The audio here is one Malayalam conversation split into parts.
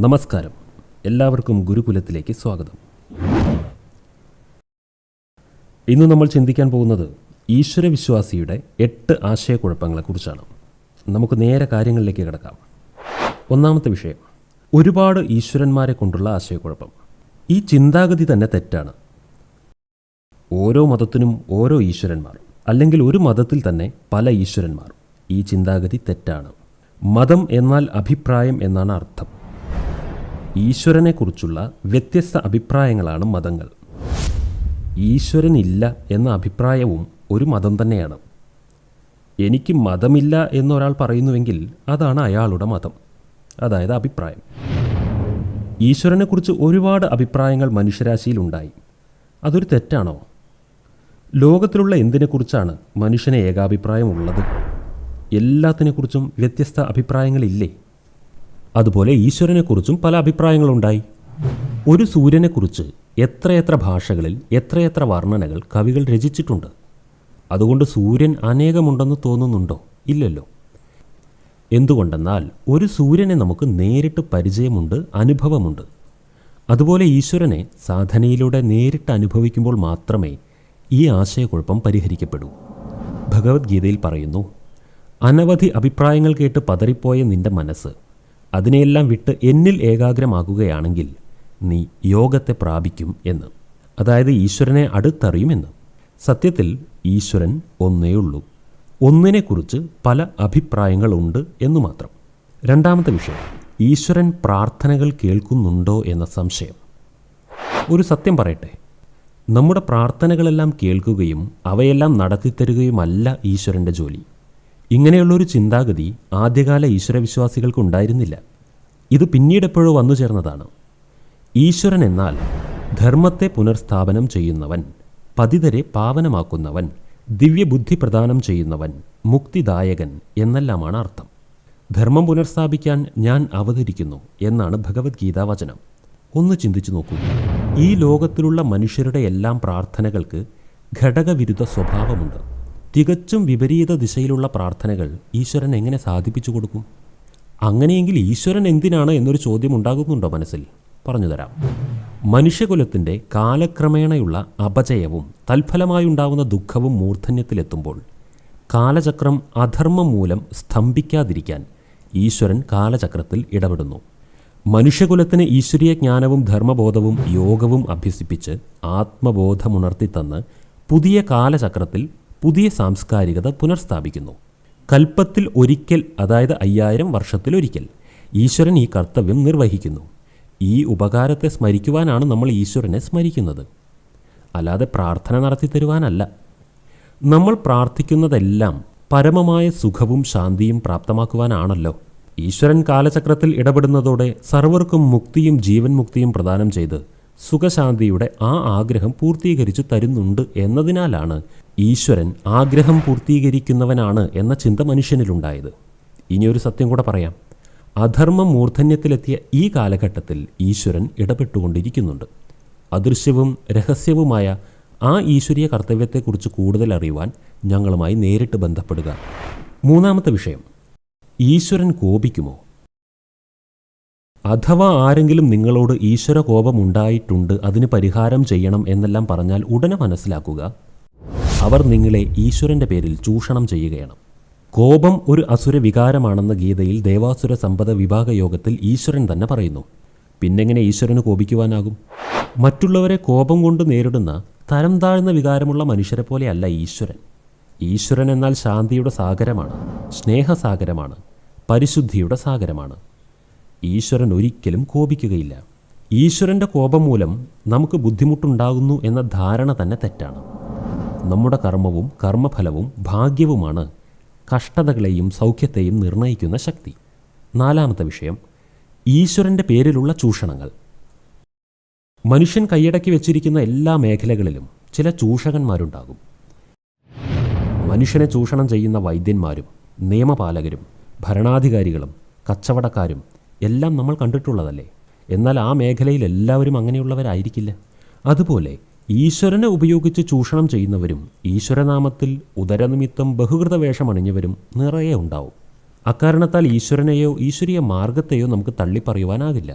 നമസ്കാരം, എല്ലാവർക്കും ഗുരുകുലത്തിലേക്ക് സ്വാഗതം. ഇന്ന് നമ്മൾ ചിന്തിക്കാൻ പോകുന്നത് ഈശ്വരവിശ്വാസിയുടെ 8 ആശയക്കുഴപ്പങ്ങളെക്കുറിച്ചാണ്. നമുക്ക് നേരെ കാര്യങ്ങളിലേക്ക് കിടക്കാം. ഒന്നാമത്തെ വിഷയം, ഒരുപാട് ഈശ്വരന്മാരെ കൊണ്ടുള്ള ആശയക്കുഴപ്പം. ഈ ചിന്താഗതി തന്നെ തെറ്റാണ്. ഓരോ മതത്തിനും ഓരോ ഈശ്വരന്മാർ, അല്ലെങ്കിൽ ഒരു മതത്തിൽ തന്നെ പല ഈശ്വരന്മാർ. ഈ ചിന്താഗതി തെറ്റാണ്. മതം എന്നാൽ അഭിപ്രായം എന്നാണ് അർത്ഥം. ഈശ്വരനെക്കുറിച്ചുള്ള വ്യത്യസ്ത അഭിപ്രായങ്ങളാണ് മതങ്ങൾ. ഈശ്വരനില്ല എന്ന അഭിപ്രായവും ഒരു മതം തന്നെയാണ്. എനിക്ക് മതമില്ല എന്നൊരാൾ പറയുന്നുവെങ്കിൽ അതാണ് അയാളുടെ മതം, അതായത് അഭിപ്രായം. ഈശ്വരനെക്കുറിച്ച് ഒരുപാട് അഭിപ്രായങ്ങൾ മനുഷ്യരാശിയിലുണ്ടായി. അതൊരു തെറ്റാണോ? ലോകത്തിലുള്ള എന്തിനെക്കുറിച്ചാണ് മനുഷ്യന് ഏകാഭിപ്രായമുള്ളത്? എല്ലാത്തിനെക്കുറിച്ചും വ്യത്യസ്ത അഭിപ്രായങ്ങളില്ലേ? അതുപോലെ ഈശ്വരനെക്കുറിച്ചും പല അഭിപ്രായങ്ങളുണ്ടായി. ഒരു സൂര്യനെക്കുറിച്ച് എത്രയെത്ര ഭാഷകളിൽ എത്രയെത്ര വർണ്ണനകൾ കവികൾ രചിച്ചിട്ടുണ്ട്. അതുകൊണ്ട് സൂര്യൻ അനേകമുണ്ടെന്ന് തോന്നുന്നുണ്ടോ? ഇല്ലല്ലോ. എന്തുകൊണ്ടെന്നാൽ ഒരു സൂര്യനെ നമുക്ക് നേരിട്ട് പരിചയമുണ്ട്, അനുഭവമുണ്ട്. അതുപോലെ ഈശ്വരനെ സാധനയിലൂടെ നേരിട്ട് അനുഭവിക്കുമ്പോൾ മാത്രമേ ഈ ആശയക്കുഴപ്പം പരിഹരിക്കപ്പെടൂ. ഭഗവത്ഗീതയിൽ പറയുന്നു, അനവധി അഭിപ്രായങ്ങൾ കേട്ട് പതറിപ്പോയ നിന്റെ മനസ്സ് അതിനെയെല്ലാം വിട്ട് എന്നിൽ ഏകാഗ്രമാകുകയാണെങ്കിൽ നീ യോഗത്തെ പ്രാപിക്കും എന്ന്. അതായത് ഈശ്വരനെ അടുത്തറിയുമെന്ന്. സത്യത്തിൽ ഈശ്വരൻ ഒന്നേയുള്ളൂ. ഒന്നിനെക്കുറിച്ച് പല അഭിപ്രായങ്ങളുണ്ട് എന്നു മാത്രം. രണ്ടാമത്തെ വിഷയം, ഈശ്വരൻ പ്രാർത്ഥനകൾ കേൾക്കുന്നുണ്ടോ എന്ന സംശയം. ഒരു സത്യം പറയട്ടെ, നമ്മുടെ പ്രാർത്ഥനകളെല്ലാം കേൾക്കുകയും അവയെല്ലാം നടത്തിത്തരുകയുമല്ല ഈശ്വരൻ്റെ ജോലി. ഇങ്ങനെയുള്ളൊരു ചിന്താഗതി ആദ്യകാല ഈശ്വരവിശ്വാസികൾക്കുണ്ടായിരുന്നില്ല. ഇത് പിന്നീടെപ്പോഴോ വന്നു ചേർന്നതാണ്. ഈശ്വരൻ എന്നാൽ ധർമ്മത്തെ പുനർസ്ഥാപനം ചെയ്യുന്നവൻ, പതിതരെ പാവനമാക്കുന്നവൻ, ദിവ്യബുദ്ധി പ്രദാനം ചെയ്യുന്നവൻ, മുക്തിദായകൻ എന്നെല്ലാമാണ് അർത്ഥം. ധർമ്മം പുനർസ്ഥാപിക്കാൻ ഞാൻ അവതരിക്കുന്നു എന്നാണ് ഭഗവത്ഗീതാ വചനം. ഒന്ന് ചിന്തിച്ചു നോക്കൂ. ഈ ലോകത്തിലുള്ള മനുഷ്യരുടെ എല്ലാം പ്രാർത്ഥനകൾക്ക് ഘടകവിരുദ്ധ സ്വഭാവമുണ്ട്. തികച്ചും വിപരീത ദിശയിലുള്ള പ്രാർത്ഥനകൾ ഈശ്വരൻ എങ്ങനെ സാധിപ്പിച്ചു കൊടുക്കും? അങ്ങനെയെങ്കിൽ ഈശ്വരൻ എന്തിനാണ് എന്നൊരു ചോദ്യം ഉണ്ടാകുന്നുണ്ടോ മനസ്സിൽ? പറഞ്ഞുതരാം. മനുഷ്യകുലത്തിൻ്റെ കാലക്രമേണയുള്ള അപജയവും തൽഫലമായുണ്ടാകുന്ന ദുഃഖവും മൂർധന്യത്തിലെത്തുമ്പോൾ കാലചക്രം അധർമ്മം മൂലം സ്തംഭിക്കാതിരിക്കാൻ ഈശ്വരൻ കാലചക്രത്തിൽ ഇടപെടുന്നു. മനുഷ്യകുലത്തിന് ഈശ്വരീയ ജ്ഞാനവും ധർമ്മബോധവും യോഗവും അഭ്യസിപ്പിച്ച് ആത്മബോധമുണർത്തിത്തന്ന് പുതിയ കാലചക്രത്തിൽ പുതിയ സാംസ്കാരികത പുനർസ്ഥാപിക്കുന്നു. കൽപ്പത്തിൽ ഒരിക്കൽ, അതായത് 5000 വർഷത്തിലൊരിക്കൽ ഈശ്വരൻ ഈ കർത്തവ്യം നിർവഹിക്കുന്നു. ഈ ഉപകാരത്തെ സ്മരിക്കുവാനാണ് നമ്മൾ ഈശ്വരനെ സ്മരിക്കുന്നത്, അല്ലാതെ പ്രാർത്ഥന നടത്തിത്തരുവാനല്ല. നമ്മൾ പ്രാർത്ഥിക്കുന്നതെല്ലാം പരമമായ സുഖവും ശാന്തിയും പ്രാപ്തമാക്കുവാനാണല്ലോ. ഈശ്വരൻ കാലചക്രത്തിൽ ഇടപെടുന്നതോടെ സർവർക്കും മുക്തിയും ജീവൻ മുക്തിയും പ്രദാനം ചെയ്ത് സുഖശാന്തിയുടെ ആ ആഗ്രഹം പൂർത്തീകരിച്ചു തരുന്നുണ്ട് എന്നതിനാലാണ് ഈശ്വരൻ ആഗ്രഹം പൂർത്തീകരിക്കുന്നവനാണ് എന്ന ചിന്ത മനുഷ്യനിലുണ്ടായത്. ഇനിയൊരു സത്യം കൂടെ പറയാം. അധർമ്മം മൂർധന്യത്തിലെത്തിയ ഈ കാലഘട്ടത്തിൽ ഈശ്വരൻ ഇടപെട്ടുകൊണ്ടിരിക്കുന്നുണ്ട്. അദൃശ്യവും രഹസ്യവുമായ ആ ഈശ്വരീയ കർത്തവ്യത്തെക്കുറിച്ച് കൂടുതൽ അറിയുവാൻ ഞങ്ങളുമായി നേരിട്ട് ബന്ധപ്പെടുക. മൂന്നാമത്തെ വിഷയം, ഈശ്വരൻ കോപിക്കുമോ? അഥവാ ആരെങ്കിലും നിങ്ങളോട് ഈശ്വര കോപമുണ്ടായിട്ടുണ്ട്, അതിന് പരിഹാരം ചെയ്യണം എന്നെല്ലാം പറഞ്ഞാൽ ഉടനെ മനസ്സിലാക്കുക, അവർ നിങ്ങളെ ഈശ്വരൻ്റെ പേരിൽ ചൂഷണം ചെയ്യുകയാണ്. കോപം ഒരു അസുര വികാരമാണെന്ന് ഗീതയിൽ ദേവാസുര സമ്പദ വിഭാഗ യോഗത്തിൽ ഈശ്വരൻ തന്നെ പറയുന്നു. പിന്നെങ്ങനെ ഈശ്വരന് കോപിക്കുവാനാകും? മറ്റുള്ളവരെ കോപം കൊണ്ട് നേരിടുന്ന തരം താഴ്ന്ന വികാരമുള്ള മനുഷ്യരെ പോലെയല്ല ഈശ്വരൻ. ഈശ്വരൻ എന്നാൽ ശാന്തിയുടെ സാഗരമാണ്, സ്നേഹസാഗരമാണ്, പരിശുദ്ധിയുടെ സാഗരമാണ്. ഈശ്വരൻ ഒരിക്കലും കോപിക്കുകയില്ല. ഈശ്വരൻ്റെ കോപം മൂലം നമുക്ക് ബുദ്ധിമുട്ടുണ്ടാകുന്നു എന്ന ധാരണ തന്നെ തെറ്റാണ്. നമ്മുടെ കർമ്മവും കർമ്മഫലവും ഭാഗ്യവുമാണ് കഷ്ടതകളെയും സൗഖ്യത്തെയും നിർണയിക്കുന്ന ശക്തി. നാലാമത്തെ വിഷയം, ഈശ്വരൻ്റെ പേരിലുള്ള ചൂഷണങ്ങൾ. മനുഷ്യൻ കൈയടക്കി വെച്ചിരിക്കുന്ന എല്ലാ മേഖലകളിലും ചില ചൂഷകന്മാരുണ്ടാകും. മനുഷ്യനെ ചൂഷണം ചെയ്യുന്ന വൈദ്യന്മാരും നിയമപാലകരും ഭരണാധികാരികളും കച്ചവടക്കാരും എല്ലാം നമ്മൾ കണ്ടിട്ടുള്ളതല്ലേ. എന്നാൽ ആ മേഖലയിൽ എല്ലാവരും അങ്ങനെയുള്ളവരായിരിക്കില്ല. അതുപോലെ ഈശ്വരനെ ഉപയോഗിച്ച് ചൂഷണം ചെയ്യുന്നവരും ഈശ്വരനാമത്തിൽ ഉദരനിമിത്തം ബഹുകൃത വേഷമണിഞ്ഞവരും നിറയെ ഉണ്ടാവും. അക്കാരണത്താൽ ഈശ്വരനെയോ ഈശ്വരീയ മാർഗത്തെയോ നമുക്ക് തള്ളിപ്പറയുവാനാകില്ല.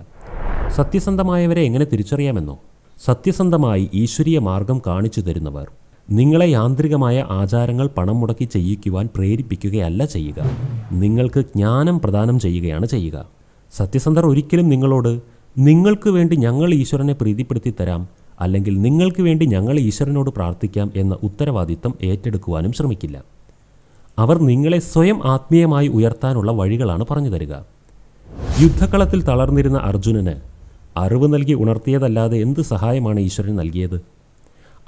സത്യസന്ധമായവരെ എങ്ങനെ തിരിച്ചറിയാമെന്നോ? സത്യസന്ധമായി ഈശ്വരീയ മാർഗം കാണിച്ചു തരുന്നവർ നിങ്ങളെ യാന്ത്രികമായ ആചാരങ്ങൾ പണം മുടക്കി ചെയ്യിക്കുവാൻ പ്രേരിപ്പിക്കുകയല്ല ചെയ്യുക, നിങ്ങൾക്ക് ജ്ഞാനം പ്രദാനം ചെയ്യുകയാണ് ചെയ്യുക. സത്യസന്ധർ ഒരിക്കലും നിങ്ങളോട് നിങ്ങൾക്ക് വേണ്ടി ഞങ്ങൾ ഈശ്വരനെ പ്രീതിപ്പെടുത്തി തരാം, അല്ലെങ്കിൽ നിങ്ങൾക്ക് വേണ്ടി ഞങ്ങൾ ഈശ്വരനോട് പ്രാർത്ഥിക്കാം എന്ന ഉത്തരവാദിത്തം ഏറ്റെടുക്കുവാനും ശ്രമിക്കില്ല. അവർ നിങ്ങളെ സ്വയം ആത്മീയമായി ഉയർത്താനുള്ള വഴികളാണ് പറഞ്ഞു തരിക. യുദ്ധക്കളത്തിൽ തളർന്നിരുന്ന അർജുനന് അറിവ് നൽകി ഉണർത്തിയതല്ലാതെ എന്ത് സഹായമാണ് ഈശ്വരൻ നൽകിയത്?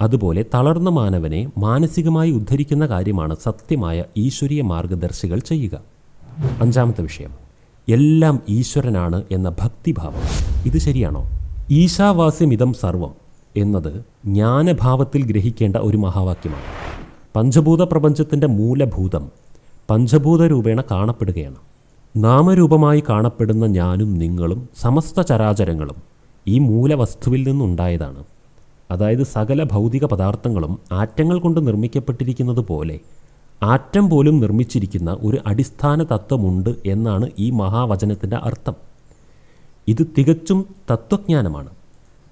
അതുപോലെ തളർന്ന മാനവനെ മാനസികമായി ഉദ്ധരിക്കുന്ന കാര്യമാണ് സത്യമായ ഈശ്വരീയ മാർഗദർശികൾ ചെയ്യുക. 5-ാമത്തെ വിഷയം, എല്ലാം ഈശ്വരനാണ് എന്ന ഭക്തിഭാവം. ഇത് ശരിയാണോ? ഈശാവാസ്യമിതം സർവം എന്നത് ജ്ഞാനഭാവത്തിൽ ഗ്രഹിക്കേണ്ട ഒരു മഹാവാക്യമാണ്. പഞ്ചഭൂത പ്രപഞ്ചത്തിൻ്റെ മൂലഭൂതം പഞ്ചഭൂത രൂപേണ കാണപ്പെടുകയാണ്. നാമരൂപമായി കാണപ്പെടുന്ന ഞാനും നിങ്ങളും സമസ്ത ചരാചരങ്ങളും ഈ മൂലവസ്തുവിൽ നിന്നുണ്ടായതാണ്. അതായത് സകല ഭൗതിക പദാർത്ഥങ്ങളും ആറ്റങ്ങൾ കൊണ്ട് നിർമ്മിക്കപ്പെട്ടിരിക്കുന്നത് പോലെ ആറ്റം പോലും നിർമ്മിച്ചിരിക്കുന്ന ഒരു അടിസ്ഥാന തത്വമുണ്ട് എന്നാണ് ഈ മഹാവചനത്തിൻ്റെ അർത്ഥം. ഇത് തികച്ചും തത്വജ്ഞാനമാണ്,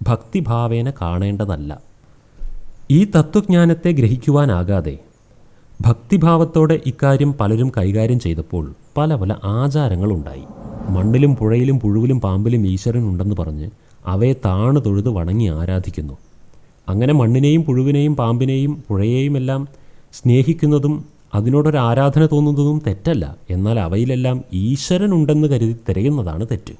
ഭക്തിഭാവേന കാണേണ്ടതല്ല. ഈ തത്വജ്ഞാനത്തെ ഗ്രഹിക്കുവാനാകാതെ ഭക്തിഭാവത്തോടെ ഇക്കാര്യം പലരും കൈകാര്യം ചെയ്തപ്പോൾ പല പല ആചാരങ്ങളുണ്ടായി. മണ്ണിലും പുഴയിലും പുഴുവിലും പാമ്പിലും ഈശ്വരനുണ്ടെന്ന് പറഞ്ഞ് അവയെ താണു തൊഴുത് വണങ്ങി ആരാധിക്കുന്നു. അങ്ങനെ മണ്ണിനെയും പുഴുവിനെയും പാമ്പിനെയും പുഴയെയും എല്ലാം സ്നേഹിക്കുന്നതും അതിനോടൊരു ആരാധന തോന്നുന്നതും തെറ്റല്ല. എന്നാൽ അവയിലെല്ലാം ഈശ്വരനുണ്ടെന്ന് കരുതി തിരയുന്നതാണ് തെറ്റ്.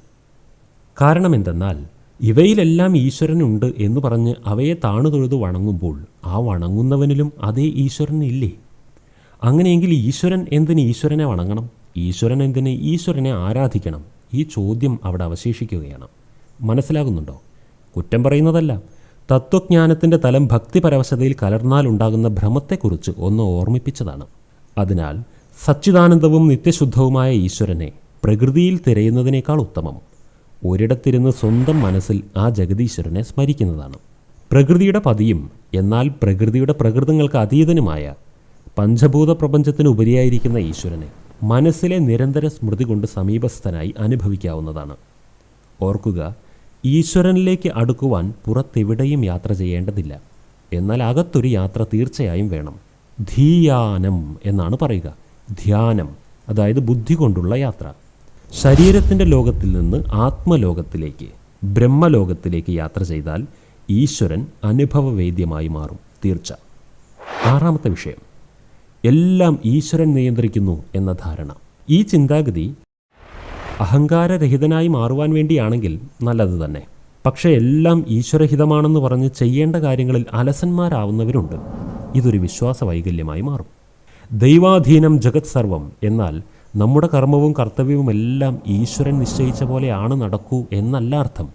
കാരണം എന്തെന്നാൽ ഇവയിലെല്ലാം ഈശ്വരനുണ്ട് എന്ന് പറഞ്ഞ് അവയെ താണു തൊഴുത് വണങ്ങുമ്പോൾ ആ വണങ്ങുന്നവനിലും അതേ ഈശ്വരനില്ലേ? അങ്ങനെയെങ്കിൽ ഈശ്വരൻ എന്തിന് ഈശ്വരനെ വണങ്ങണം? ഈശ്വരൻ എന്തിന് ഈശ്വരനെ ആരാധിക്കണം? ഈ ചോദ്യം അവിടെ അവശേഷിക്കുകയാണ്. മനസ്സിലാകുന്നുണ്ടോ? കുറ്റം പറയുന്നതല്ല. തത്വജ്ഞാനത്തിൻ്റെ തലം ഭക്തിപരവശതയിൽ കലർന്നാലുണ്ടാകുന്ന ഭ്രമത്തെക്കുറിച്ച് ഒന്ന് ഓർമ്മിപ്പിച്ചതാണ്. അതിനാൽ സച്ചിദാനന്ദവും നിത്യശുദ്ധവുമായ ഈശ്വരനെ പ്രകൃതിയിൽ തിരയുന്നതിനേക്കാൾ ഉത്തമം ഒരിടത്തിരുന്ന് സ്വന്തം മനസ്സിൽ ആ ജഗദീശ്വരനെ സ്മരിക്കുന്നതാണ്. പ്രകൃതിയുടെ പതിയും എന്നാൽ പ്രകൃതിയുടെ പ്രകൃതങ്ങൾക്ക് അതീതനുമായ പഞ്ചഭൂത പ്രപഞ്ചത്തിന് ഉപരിയായിരിക്കുന്ന ഈശ്വരനെ മനസ്സിലെ നിരന്തര സ്മൃതി കൊണ്ട് സമീപസ്ഥനായി അനുഭവിക്കാവുന്നതാണ്. ഓർക്കുക, ഈശ്വരനിലേക്ക് അടുക്കുവാൻ പുറത്തെവിടെയും യാത്ര ചെയ്യേണ്ടതില്ല. എന്നാൽ അകത്തൊരു യാത്ര തീർച്ചയായും വേണം. ധീയാനം എന്നാണ് പറയുക. ധ്യാനം, അതായത് ബുദ്ധി കൊണ്ടുള്ള യാത്ര. ശരീരത്തിൻ്റെ ലോകത്തിൽ നിന്ന് ആത്മലോകത്തിലേക്ക്, ബ്രഹ്മലോകത്തിലേക്ക് യാത്ര ചെയ്താൽ ഈശ്വരൻ അനുഭവവേദ്യമായി മാറും, തീർച്ച. 6-ാമത്തെ വിഷയം, എല്ലാം ഈശ്വരൻ നിയന്ത്രിക്കുന്നു എന്ന ധാരണ. ഈ ചിന്താഗതി അഹങ്കാരരഹിതനായി മാറുവാൻ വേണ്ടിയാണെങ്കിൽ നല്ലത് തന്നെ. പക്ഷേ എല്ലാം ഈശ്വരഹിതമാണെന്ന് പറഞ്ഞ് ചെയ്യേണ്ട കാര്യങ്ങളിൽ അലസന്മാരാവുന്നവരുണ്ട്. ഇതൊരു വിശ്വാസ വൈകല്യമായി മാറും. ദൈവാധീനം ജഗത് സർവം എന്നാൽ നമ്മുടെ കർമ്മവും കർത്തവ്യവുമെല്ലാം ഈശ്വരൻ നിശ്ചയിച്ച പോലെയാണ് നടക്കൂ എന്നല്ല അർത്ഥം.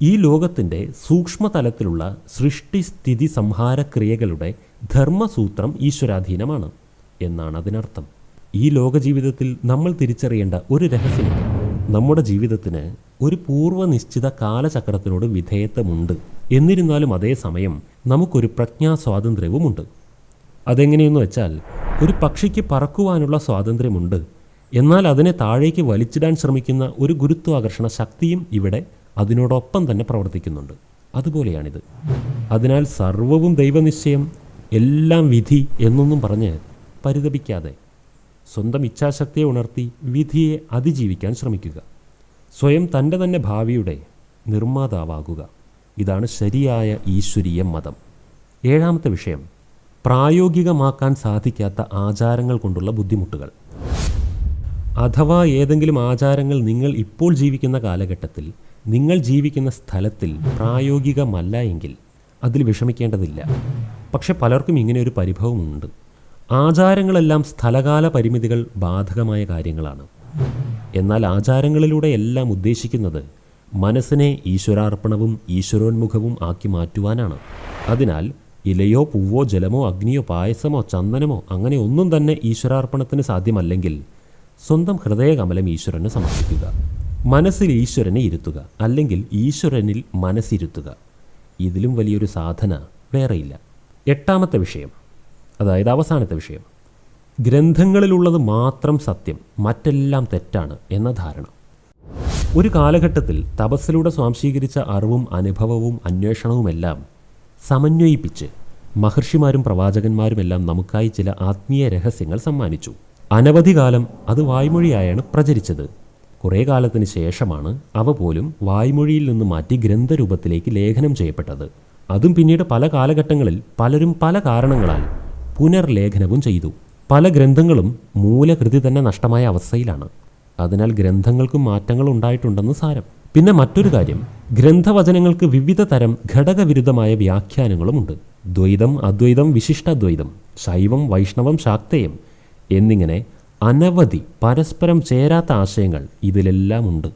ഈ ലോകത്തിൻ്റെ സൂക്ഷ്മതലത്തിലുള്ള സൃഷ്ടി സ്ഥിതി സംഹാര ക്രിയകളുടെ ധർമ്മസൂത്രം ഈശ്വരാധീനമാണ് എന്നാണ് അതിനർത്ഥം. ഈ ലോകജീവിതത്തിൽ നമ്മൾ തിരിച്ചറിയേണ്ട ഒരു രഹസ്യമുണ്ട്. നമ്മുടെ ജീവിതത്തിന് ഒരു പൂർവ്വനിശ്ചിത കാലചക്രത്തിനോട് വിധേയത്വമുണ്ട്. എന്നിരുന്നാലും അതേസമയം നമുക്കൊരു പ്രജ്ഞാസ്വാതന്ത്ര്യവുമുണ്ട്. അതെങ്ങനെയെന്ന് വെച്ചാൽ, ഒരു പക്ഷിക്ക് പറക്കുവാനുള്ള സ്വാതന്ത്ര്യമുണ്ട്. എന്നാൽ അതിനെ താഴേക്ക് വലിച്ചിടാൻ ശ്രമിക്കുന്ന ഒരു ഗുരുത്വാകർഷണ ശക്തിയും ഇവിടെ അതിനോടൊപ്പം തന്നെ പ്രവർത്തിക്കുന്നുണ്ട്. അതുപോലെയാണിത്. അതിനാൽ സർവവും ദൈവനിശ്ചയം, എല്ലാം വിധി എന്നൊന്നും പറഞ്ഞ് പരിതപിക്കാതെ സ്വന്തം ഇച്ഛാശക്തിയെ ഉണർത്തി വിധിയെ അതിജീവിക്കാൻ ശ്രമിക്കുക. സ്വയം തൻ്റെ തന്നെ ഭാവിയുടെ നിർമ്മാതാവാകുക. ഇതാണ് ശരിയായ ഈശ്വരീയ മതം. 7-ാമത്തെ വിഷയം, പ്രായോഗികമാക്കാൻ സാധിക്കാത്ത ആചാരങ്ങൾ കൊണ്ടുള്ള ബുദ്ധിമുട്ടുകൾ. അഥവാ ഏതെങ്കിലും ആചാരങ്ങൾ നിങ്ങൾ ഇപ്പോൾ ജീവിക്കുന്ന കാലഘട്ടത്തിൽ, നിങ്ങൾ ജീവിക്കുന്ന സ്ഥലത്തിൽ പ്രായോഗികമല്ല എങ്കിൽ അതിൽ വിഷമിക്കേണ്ടതില്ല. പക്ഷെ പലർക്കും ഇങ്ങനെ ഒരു പരിഭവമുണ്ട്. ആചാരങ്ങളെല്ലാം സ്ഥലകാല പരിമിതികൾ ബാധകമായ കാര്യങ്ങളാണ്. എന്നാൽ ആചാരങ്ങളിലൂടെ എല്ലാം ഉദ്ദേശിക്കുന്നത് മനസ്സിനെ ഈശ്വരാർപ്പണവും ഈശ്വരോന്മുഖവും ആക്കി മാറ്റുവാനാണ്. അതിനാൽ ഇലയോ പൂവോ ജലമോ അഗ്നിയോ പായസമോ ചന്ദനമോ അങ്ങനെ ഒന്നും തന്നെ ഈശ്വരാർപ്പണത്തിന് സാധ്യമല്ലെങ്കിൽ സ്വന്തം ഹൃദയകമലം ഈശ്വരന് സമർപ്പിക്കുക. മനസ്സിൽ ഈശ്വരനെ ഇരുത്തുക, അല്ലെങ്കിൽ ഈശ്വരനിൽ മനസ്സിരുത്തുക. ഇതിലും വലിയൊരു സാധന വേറെയില്ല. 8-ാമത്തെ വിഷയം, അതായത് അവസാനത്തെ വിഷയം, ഗ്രന്ഥങ്ങളിലുള്ളത് മാത്രം സത്യം, മറ്റെല്ലാം തെറ്റാണ് എന്ന ധാരണ. ഒരു കാലഘട്ടത്തിൽ തപസ്സിലൂടെ സ്വാംശീകരിച്ച അറിവും അനുഭവവും അന്വേഷണവുമെല്ലാം സമന്വയിപ്പിച്ച് മഹർഷിമാരും പ്രവാചകന്മാരുമെല്ലാം നമുക്കായി ചില ആത്മീയ രഹസ്യങ്ങൾ സമ്മാനിച്ചു. അനവധി കാലം അത് വായ്മൊഴിയായാണ് പ്രചരിച്ചത്. കുറേ കാലത്തിന് ശേഷമാണ് അവ പോലും വായ്മൊഴിയിൽ നിന്ന് മാറ്റി ഗ്രന്ഥരൂപത്തിലേക്ക് ലേഖനം ചെയ്യപ്പെട്ടത്. അതും പിന്നീട് പല കാലഘട്ടങ്ങളിൽ പലരും പല കാരണങ്ങളാൽ പുനർലേഖനവും ചെയ്തു. പല ഗ്രന്ഥങ്ങളും മൂലകൃതി തന്നെ നഷ്ടമായ അവസ്ഥയിലാണ്. അതിനാൽ ഗ്രന്ഥങ്ങൾക്കും മാറ്റങ്ങൾ ഉണ്ടായിട്ടുണ്ടെന്ന് സാരം. പിന്നെ മറ്റൊരു കാര്യം, ഗ്രന്ഥവചനങ്ങൾക്ക് വിവിധ തരം ഘടകവിരുദ്ധമായ വ്യാഖ്യാനങ്ങളുമുണ്ട്. ദ്വൈതം, അദ്വൈതം, വിശിഷ്ടാദ്വൈതം, ശൈവം, വൈഷ്ണവം, ശാക്തേയം എന്നിങ്ങനെ അനവധി പരസ്പരം ചേരാത്ത ആശയങ്ങൾ ഇതിലെല്ലാം ഉണ്ട്.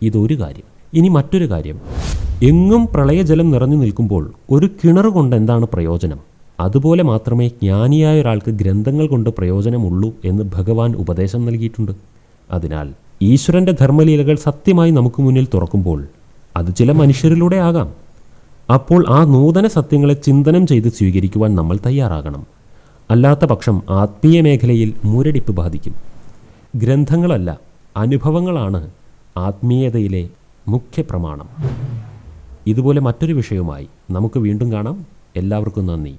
ഇതൊരു കാര്യം. ഇനി മറ്റൊരു കാര്യം, എങ്ങും പ്രളയജലം നിറഞ്ഞു നിൽക്കുമ്പോൾ ഒരു കിണർ കൊണ്ട് എന്താണ് പ്രയോജനം? അതുപോലെ മാത്രമേ ജ്ഞാനിയായ ഒരാൾക്ക് ഗ്രന്ഥങ്ങൾ കൊണ്ട് പ്രയോജനമുള്ളൂ എന്ന് ഭഗവാൻ ഉപദേശം നൽകിയിട്ടുണ്ട്. അതിനാൽ ഈശ്വരൻ്റെ ധർമ്മലീലകൾ സത്യമായി നമുക്ക് മുന്നിൽ തുറക്കുമ്പോൾ അത് ചില മനുഷ്യരിലൂടെ ആകാം. അപ്പോൾ ആ നൂതന സത്യങ്ങളെ ചിന്തനം ചെയ്ത് സ്വീകരിക്കുവാൻ നമ്മൾ തയ്യാറാകണം. അല്ലാത്ത പക്ഷം ആത്മീയ മേഖലയിൽ മുരടിപ്പ് ബാധിക്കും. ഗ്രന്ഥങ്ങളല്ല, അനുഭവങ്ങളാണ് ആത്മീയതയിലെ മുഖ്യ പ്രമാണം. ഇതുപോലെ മറ്റൊരു വിഷയവുമായി നമുക്ക് വീണ്ടും കാണാം. എല്ലാവർക്കും നന്ദി.